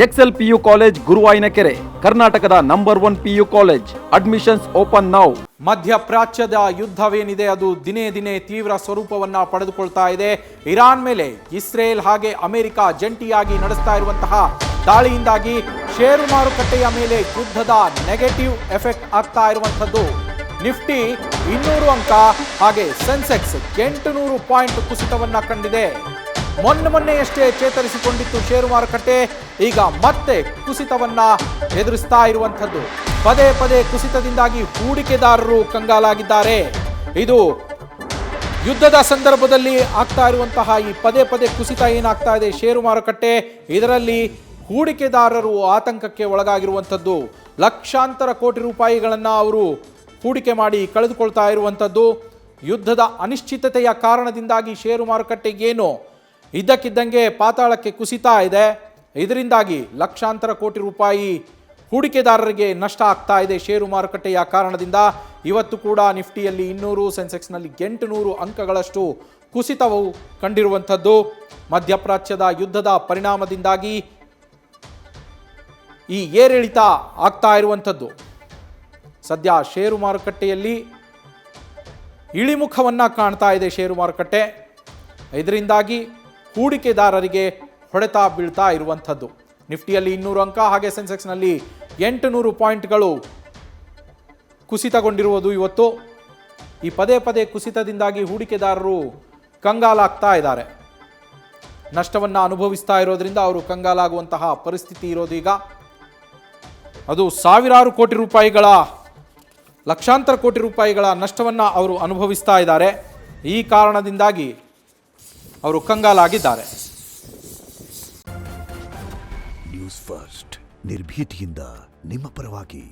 Excel PU college Guruvayanakere, ಕರ್ನಾಟಕದ number 1 PU college. Admissions open now. ಮಧ್ಯಪ್ರಾಚ್ಯದ ಯುದ್ಧವೇನಿದೆ ಅದು ದಿನೇ ದಿನೇ ತೀವ್ರ ಸ್ವರೂಪವನ್ನ ಪಡೆದುಕೊಳ್ತಾ ಇದೆ. ಇರಾನ್ ಮೇಲೆ ಇಸ್ರೇಲ್ ಹಾಗೆ ಅಮೆರಿಕ ಜಂಟಿಯಾಗಿ ನಡೆಸ್ತಾ ಇರುವಂತಹ ದಾಳಿಯಿಂದಾಗಿ ಷೇರು ಮಾರುಕಟ್ಟೆಯ ಮೇಲೆ ಯುದ್ಧದ ನೆಗೆಟಿವ್ ಎಫೆಕ್ಟ್ ಆಗ್ತಾ ಇರುವಂಥದ್ದು. ನಿಫ್ಟಿ 200 ಅಂಕ ಹಾಗೆ ಸೆನ್ಸೆಕ್ಸ್ 800 ಪಾಯಿಂಟ್ ಕುಸಿತವನ್ನ ಕಂಡಿದೆ. ಮೊನ್ನೆಯಷ್ಟೇ ಚೇತರಿಸಿಕೊಂಡಿತ್ತು ಷೇರು ಮಾರುಕಟ್ಟೆ, ಈಗ ಮತ್ತೆ ಕುಸಿತವನ್ನ ಎದುರಿಸ್ತಾ ಇರುವಂಥದ್ದು. ಪದೇ ಪದೇ ಕುಸಿತದಿಂದಾಗಿ ಹೂಡಿಕೆದಾರರು ಕಂಗಾಲಾಗಿದ್ದಾರೆ. ಇದು ಯುದ್ಧದ ಸಂದರ್ಭದಲ್ಲಿ ಆಗ್ತಾ ಇರುವಂತಹ ಈ ಪದೇ ಪದೇ ಕುಸಿತ ಏನಾಗ್ತಾ ಇದೆ ಷೇರು ಮಾರುಕಟ್ಟೆ, ಇದರಲ್ಲಿ ಹೂಡಿಕೆದಾರರು ಆತಂಕಕ್ಕೆ ಒಳಗಾಗಿರುವಂಥದ್ದು. ಲಕ್ಷಾಂತರ ಕೋಟಿ ರೂಪಾಯಿಗಳನ್ನು ಅವರು ಹೂಡಿಕೆ ಮಾಡಿ ಕಳೆದುಕೊಳ್ತಾ ಇರುವಂಥದ್ದು. ಯುದ್ಧದ ಅನಿಶ್ಚಿತತೆಯ ಕಾರಣದಿಂದಾಗಿ ಷೇರು ಮಾರುಕಟ್ಟೆಗೇನು ಇದ್ದಕ್ಕಿದ್ದಂಗೆ ಪಾತಾಳಕ್ಕೆ ಕುಸಿತಾ ಇದೆ. ಇದರಿಂದಾಗಿ ಲಕ್ಷಾಂತರ ಕೋಟಿ ರೂಪಾಯಿ ಹೂಡಿಕೆದಾರರಿಗೆ ನಷ್ಟ ಆಗ್ತಾ ಇದೆ ಷೇರು ಮಾರುಕಟ್ಟೆಯ ಕಾರಣದಿಂದ. ಇವತ್ತು ಕೂಡ ನಿಫ್ಟಿಯಲ್ಲಿ 200, ಸೆನ್ಸೆಕ್ಸ್ನಲ್ಲಿ 800 ಅಂಕಗಳಷ್ಟು ಕುಸಿತವು ಕಂಡಿರುವಂಥದ್ದು. ಮಧ್ಯಪ್ರಾಚ್ಯದ ಯುದ್ಧದ ಪರಿಣಾಮದಿಂದಾಗಿ ಈ ಏರಿಳಿತ ಆಗ್ತಾ ಇರುವಂಥದ್ದು. ಸದ್ಯ ಷೇರು ಮಾರುಕಟ್ಟೆಯಲ್ಲಿ ಇಳಿಮುಖವನ್ನು ಕಾಣ್ತಾ ಇದೆ ಷೇರು ಮಾರುಕಟ್ಟೆ. ಇದರಿಂದಾಗಿ ಹೂಡಿಕೆದಾರರಿಗೆ ಹೊಡೆತ ಬೀಳ್ತಾ ಇರುವಂಥದ್ದು. ನಿಫ್ಟಿಯಲ್ಲಿ 200 ಅಂಕ ಹಾಗೆ ಸೆನ್ಸೆಕ್ಸ್ನಲ್ಲಿ 800 ಪಾಯಿಂಟ್ಗಳು ಕುಸಿತಗೊಂಡಿರುವುದು ಇವತ್ತು. ಈ ಪದೇ ಪದೇ ಕುಸಿತದಿಂದಾಗಿ ಹೂಡಿಕೆದಾರರು ಕಂಗಾಲಾಗ್ತಾ ಇದ್ದಾರೆ. ನಷ್ಟವನ್ನು ಅನುಭವಿಸ್ತಾ ಇರೋದ್ರಿಂದ ಅವರು ಕಂಗಾಲಾಗುವಂತಹ ಪರಿಸ್ಥಿತಿ ಇರೋದು ಈಗ. ಅದು ಸಾವಿರಾರು ಕೋಟಿ ರೂಪಾಯಿಗಳ, ಲಕ್ಷಾಂತರ ಕೋಟಿ ರೂಪಾಯಿಗಳ ನಷ್ಟವನ್ನು ಅವರು ಅನುಭವಿಸ್ತಾ ಇದ್ದಾರೆ. ಈ ಕಾರಣದಿಂದಾಗಿ ಅವರು ಕಂಗಾಲಾಗಿದ್ದಾರೆ. ನ್ಯೂಸ್ ಫಸ್ಟ್ ನಿರ್ಭೀತಿಯಿಂದ ನಿಮ್ಮ ಪರವಾಗಿ.